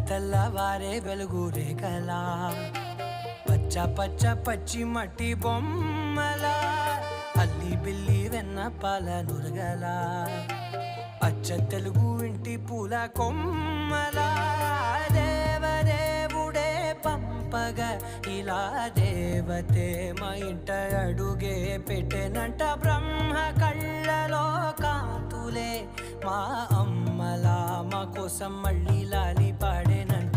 తెల్లవారే వెలుగు రేఖలా పచ్చ పచ్చ పచ్చి మట్టి బొమ్మలా అల్లి బిల్లి వెన్న పాల నురగలా అచ్చ తెలుగు ఇంటి పూల కొమ్మలా దేవదేవుడే పంపగా ఇలా దేవతే మా ఇంట అడుగే పెట్టెనంట బ్రహ్మ కళ్ళలో కాంతులే మా అమ్మలా మా కోసం మళ్ళీ లాలి పాడేనంట.